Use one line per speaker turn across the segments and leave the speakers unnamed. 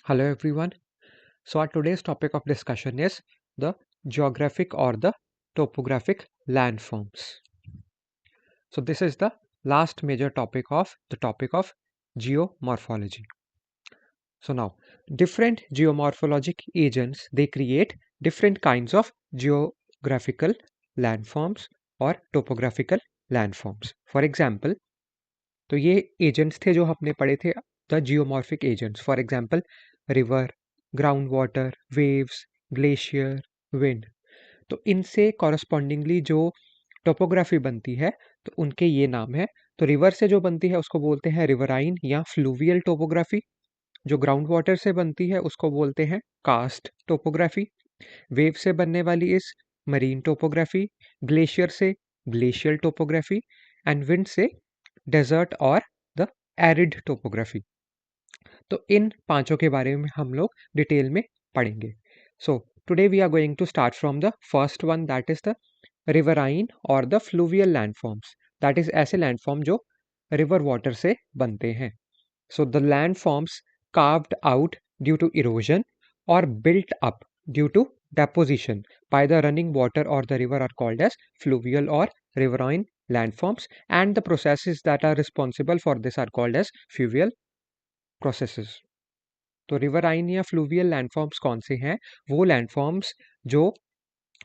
Hello everyone. So our today's topic of discussion is the geographic or the topographic landforms. So this is the last major topic of geomorphology. So now different geomorphologic agents they create different kinds of geographical landforms or topographical landforms. For example, तो ये agents थे जो हमने पढ़े थे the geomorphic agents for example river ground water waves glacier wind तो इनसे correspondingly जो टोपोग्राफी बनती है तो उनके ये नाम है तो रिवर से जो बनती है उसको बोलते हैं रिवराइन या फ्लूवियल टोपोग्राफी जो ग्राउंड वाटर से बनती है उसको बोलते हैं कास्ट टोपोग्राफी वेव से बनने वाली इस मरीन टोपोग्राफी ग्लेशियर से ग्लेशियल टोपोग्राफी एंड विंड से डेजर्ट और द एरिड टोपोग्राफी तो इन पांचों के बारे में हम लोग डिटेल में पढ़ेंगे so today we are going to start from the first one that is the riverine और the fluvial landforms that is ऐसे लैंडफॉर्म जो रिवर वाटर से बनते हैं so the landforms carved out due to erosion और built up due to deposition by the running water or the river are called as fluvial or riverine landforms and the processes that are responsible for this are called as fluvial processes. तो riverine या fluvial landforms कौन से हैं वो landforms जो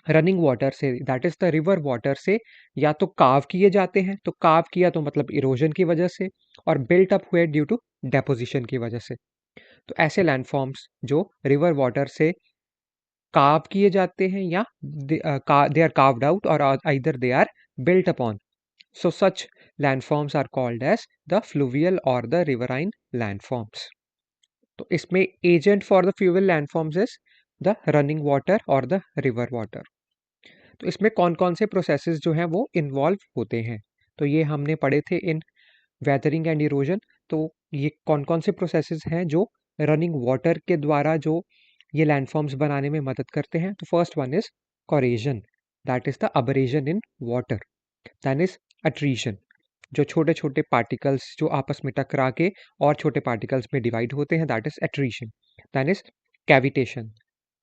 running water say that is the river water से या तो कार्व किए जाते हैं तो कार्व किया तो मतलब इरोजन की वजह से और बिल्ट अप हुए ड्यू टू डेपोजिशन की वजह से तो ऐसे लैंडफॉर्म्स जो रिवर वाटर से कार्व किए जाते हैं या दे आर कार्व्ड आउट और either they are built upon so such landforms are called as the fluvial or the riverine landforms तो इसमें agent for the fluvial landforms is the running water और the river water तो इसमें कौन कौन से processes जो हैं वो इन्वॉल्व होते हैं तो ये हमने पढ़े थे इन वेदरिंग एंड इरोजन तो ये कौन कौन से प्रोसेसेस हैं जो रनिंग वाटर के द्वारा जो ये लैंडफॉर्म्स बनाने में मदद करते हैं तो first one is corrosion that is the abrasion in water then is attrition जो छोटे छोटे पार्टिकल्स जो आपस में टकरा के और छोटे पार्टिकल्स में डिवाइड होते हैं that is attrition then is cavitation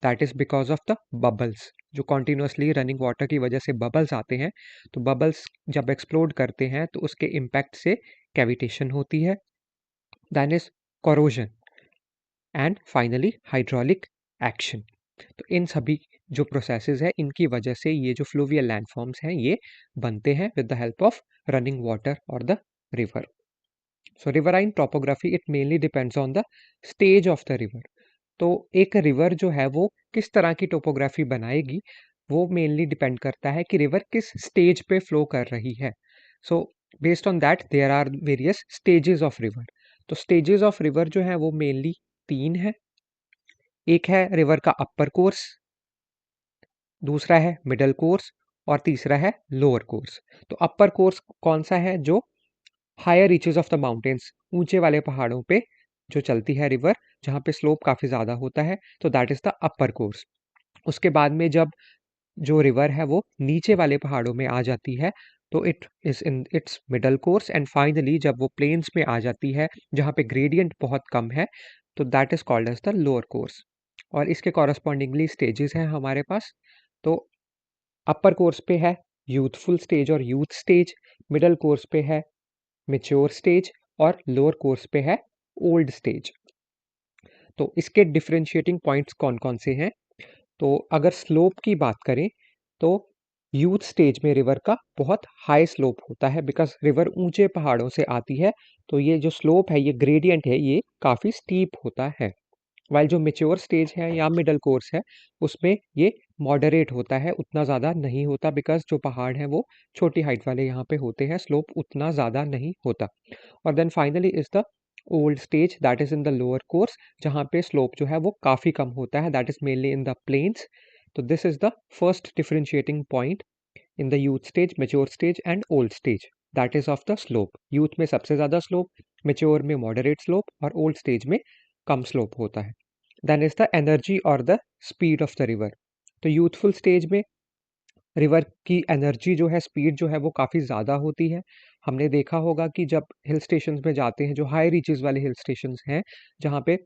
that is because of the bubbles जो कॉन्टिन्यूसली रनिंग वाटर की वजह से बबल्स आते हैं तो बबल्स जब एक्सप्लोड करते हैं तो उसके इम्पैक्ट से कैविटेशन होती है then is corrosion and finally hydraulic action तो इन सभी जो प्रोसेसेस है इनकी वजह से ये जो फ्लूवियल लैंडफॉर्म्स हैं ये बनते हैं with the help of running water और the river so riverine topography it mainly depends on the stage of the river तो एक रिवर जो है वो किस तरह की टोपोग्राफी बनाएगी वो मेनली डिपेंड करता है कि रिवर किस स्टेज पे फ्लो कर रही है so based on that there are various stages of river तो स्टेजेस ऑफ रिवर जो है वो मेनली तीन है एक है रिवर का अपर कोर्स दूसरा है मिडल कोर्स और तीसरा है लोअर कोर्स तो अपर कोर्स कौन सा है जो higher reaches of the mountains ऊंचे वाले पहाड़ों पे जो चलती है रिवर जहाँ पे स्लोप काफ़ी ज़्यादा होता है तो that is the upper course उसके बाद में जब जो रिवर है वो नीचे वाले पहाड़ों में आ जाती है तो it is in its middle course and finally जब वो प्लेन्स में आ जाती है जहाँ पे ग्रेडियंट बहुत कम है तो that is called as the lower course और इसके कॉरस्पॉन्डिंगली स्टेजेस हैं हमारे पास तो अपर कोर्स पे है यूथफुल स्टेज और यूथ स्टेज मिडल कोर्स पे है मेच्योर स्टेज और लोअर कोर्स पे है ओल्ड स्टेज तो इसके डिफरेंशिएटिंग पॉइंट्स कौन कौन से हैं तो अगर स्लोप की बात करें तो यूथ स्टेज में रिवर का बहुत हाई स्लोप होता है बिकॉज रिवर ऊंचे पहाड़ों से आती है तो ये जो स्लोप है ये ग्रेडियंट है ये काफ़ी स्टीप होता है वाइल जो मेच्योर स्टेज है या मिडल कोर्स है उसमें ये मॉडरेट होता है उतना ज़्यादा नहीं होता बिकॉज जो पहाड़ हैं वो छोटी हाइट वाले यहाँ पे होते हैं स्लोप उतना ज़्यादा नहीं होता और then finally is the old stage that is in the lower course जहाँ पे स्लोप जो है वो काफ़ी कम होता है that is mainly in the plains तो this is the first differentiating point in the youth stage mature stage and old stage that is of the slope youth में सबसे ज़्यादा स्लोप मेच्योर में मॉडरेट स्लोप और old stage में कम slope होता है देन इज द एनर्जी और the speed of the river तो यूथफुल स्टेज में रिवर की एनर्जी जो है स्पीड जो है वो काफ़ी ज़्यादा होती है हमने देखा होगा कि जब हिल स्टेशंस में जाते हैं जो हाई रीचेस वाले हिल स्टेशंस हैं जहाँ पे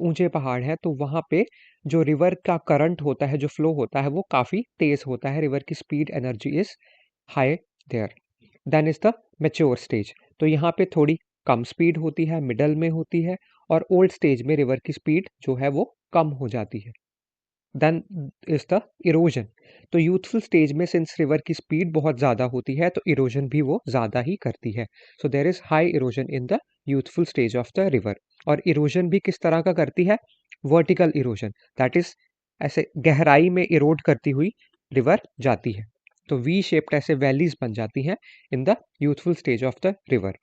ऊंचे पहाड़ है तो वहाँ पे जो रिवर का करंट होता है, जो फ्लो होता है, वो काफ़ी तेज़ होता है, रिवर की speed energy is high there. Then is the mature stage. तो यहाँ पे थोड़ी कम स्पीड होती है, मिडल में होती है, और ओल्ड स्टेज में रिवर की स्पीड जो है वो कम हो जाती है। Then is the erosion. तो यूथफुल स्टेज में सिंस रिवर की स्पीड बहुत ज़्यादा होती है तो इरोजन भी वो ज़्यादा ही करती है। So there is high erosion in the youthful stage of the river. और इरोजन भी किस तरह का करती है? वर्टिकल इरोजन, दैट इज ऐसे गहराई में इरोड करती हुई रिवर जाती है। तो वी शेप्ड ऐसे वैलीज बन जाती हैं इन the youthful stage of the river.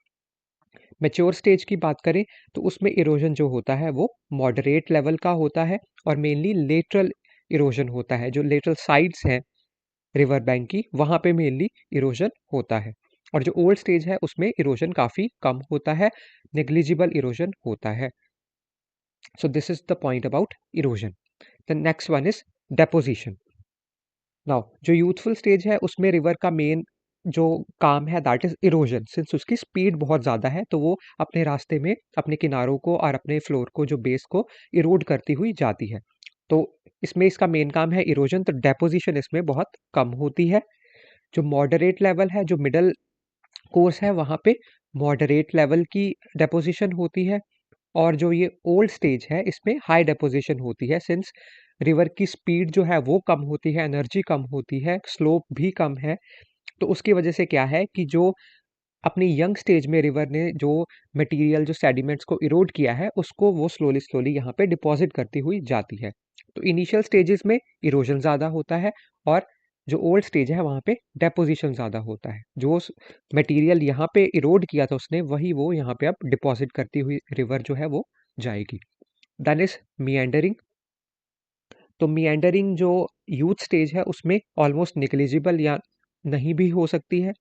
Mature stage की बात करें तो उसमें इरोजन जो होता है वो मॉडरेट लेवल का होता है, और मेनली लेटरल इरोजन होता है, जो लेटरल साइड्स हैं रिवर बैंक की, वहाँ पे मेनली इरोजन होता है। और जो ओल्ड स्टेज है उसमें इरोजन काफ़ी कम होता है, नेग्लिजिबल इरोजन होता है। सो this is the point about erosion. The next one is deposition. Now जो यूथफुल स्टेज है उसमें रिवर का मेन जो काम है दैट इज इरोजन। सिंस उसकी स्पीड बहुत ज़्यादा है तो वो अपने रास्ते में अपने किनारों को और अपने फ्लोर को, जो बेस को इरोड करती हुई जाती है। तो इसमें इसका मेन काम है इरोजन। तो डेपोजिशन इसमें बहुत कम होती है। जो मॉडरेट लेवल है, जो मिडल कोर्स है, वहाँ पे मॉडरेट लेवल की डेपोजिशन होती है। और जो ये ओल्ड स्टेज है इसमें हाई डेपोजिशन होती है, सिंस रिवर की स्पीड जो है वो कम होती है, एनर्जी कम होती है, स्लोप भी कम है। तो उसकी वजह से क्या है कि जो अपनी यंग स्टेज में रिवर ने जो मटेरियल, जो सेडिमेंट्स को इरोड किया है, उसको वो स्लोली स्लोली यहाँ पे डिपॉजिट करती हुई जाती है। तो इनिशियल स्टेजेस में इरोजन ज़्यादा होता है, और जो ओल्ड स्टेज है वहाँ पे डेपोजिशन ज़्यादा होता है। जो मटेरियल यहाँ पे इरोड किया था उसने, वही वो यहाँ पे अब डिपॉजिट करती हुई रिवर जो है वो जाएगी। Then is meandering. तो मिएंडरिंग जो यूथ स्टेज है उसमें ऑलमोस्ट निग्लिजिबल या नहीं भी हो सकती है।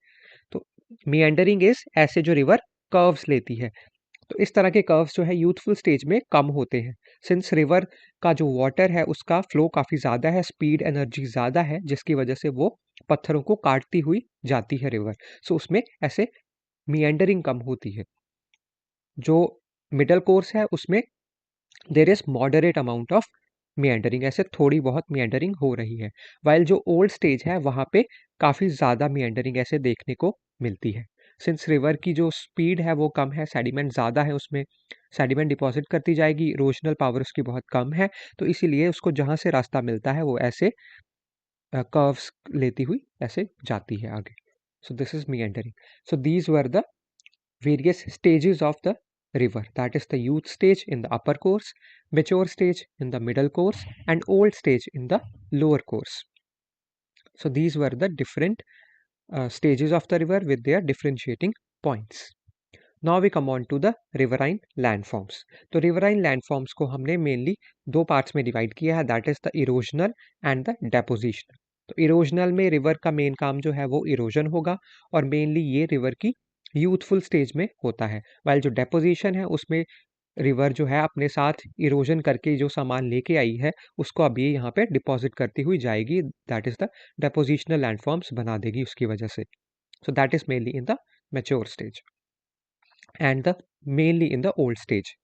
तो मिएंडरिंग इज ऐसे जो रिवर कर्व्स लेती है। तो इस तरह के कर्व्स जो है यूथफुल स्टेज में कम होते हैं, सिंस रिवर का जो वाटर है उसका फ्लो काफ़ी ज़्यादा है, स्पीड एनर्जी ज़्यादा है, जिसकी वजह से वो पत्थरों को काटती हुई जाती है रिवर। सो उसमें ऐसे मिएंडरिंग कम होती है। जो मिडल कोर्स है उसमें there is moderate amount of meandering, ऐसे थोड़ी बहुत मिएंडरिंग हो रही है। वाइल जो ओल्ड स्टेज है वहाँ पे काफ़ी ज़्यादा मिएंडरिंग ऐसे देखने को मिलती है, सिंस रिवर की जो स्पीड है वो कम है, सेडिमेंट ज़्यादा है उसमें, सेडिमेंट डिपॉजिट करती जाएगी, इरोजनल पावर उसकी बहुत कम है, तो इसीलिए उसको जहाँ से रास्ता मिलता है वो ऐसे कर्व्स लेती हुई ऐसे जाती है आगे। So this is meandering. So these were the various stages of the river, that is the youth stage in the upper course, mature stage in the middle course, and old stage in the lower course. So these were the different stages of the river with their differentiating points. Now we come on to the riverine landforms. तो riverine landforms को हमने mainly दो parts में divide किया है, that is the erosional and the depositional. तो erosional में river का मेन काम जो है वो इरोजन होगा, और मेनली ये रिवर की यूथफुल स्टेज में होता है। वाइल जो डेपोजिशन है उसमें रिवर जो है अपने साथ इरोजन करके जो सामान लेके आई है उसको अब ये यहाँ पे डिपॉजिट करती हुई जाएगी, दैट इज द डेपोजिशनल लैंडफॉर्म्स बना देगी उसकी वजह से। So that is mainly in the mature stage and the mainly in the old stage.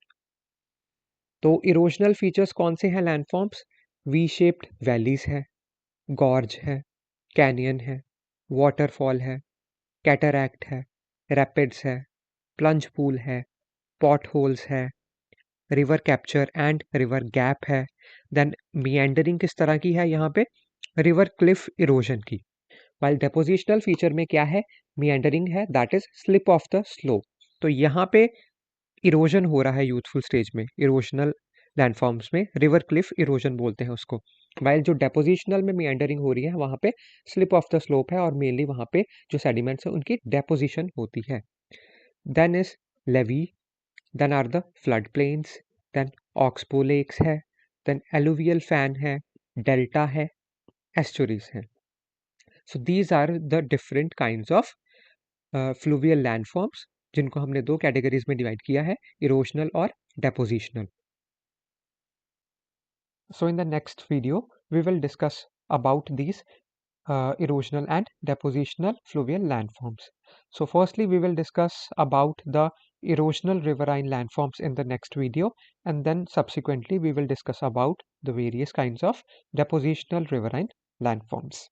तो इरोजनल फीचर्स कौन से हैं लैंडफॉर्म्स? वी शेप्ड वैलीज है, गॉर्ज है, कैनियन है, वाटरफॉल है, कैटरैक्ट है, रैपिड्स है, प्लंज पूल है, पॉट होल्स है, river capture and river gap है। देन मिएंडरिंग किस तरह की है यहाँ पे? रिवर क्लिफ इरोजन की। वाइल डेपोजिशनल फीचर में क्या है? मिएंडरिंग है, that is slip of the slope. तो यहाँ पे इरोजन हो रहा है यूथफुल स्टेज में, इरोजनल लैंडफॉर्म्स में रिवर क्लिफ इरोजन बोलते हैं उसको। वाइल जो डेपोजिशनल में मिएंडरिंग हो रही है वहाँ pay slip of the slope है, और मेनली वहाँ पे जो सेडिमेंट्स है उनकी डेपोजिशन होती है। Then is levee, then are the flood plains, then oxbow lakes है, देन एलुवियल फैन है, डेल्टा है, एस्चुरीज है। So these are the different kinds of fluvial landforms, जिनको हमने दो कैटेगरीज में डिवाइड किया है, इरोजनल और डेपोजिशनल। So in the next video we will discuss about these erosional and depositional fluvial landforms. So firstly, we will discuss about the erosional riverine landforms in the next video, and then subsequently we will discuss about the various kinds of depositional riverine landforms.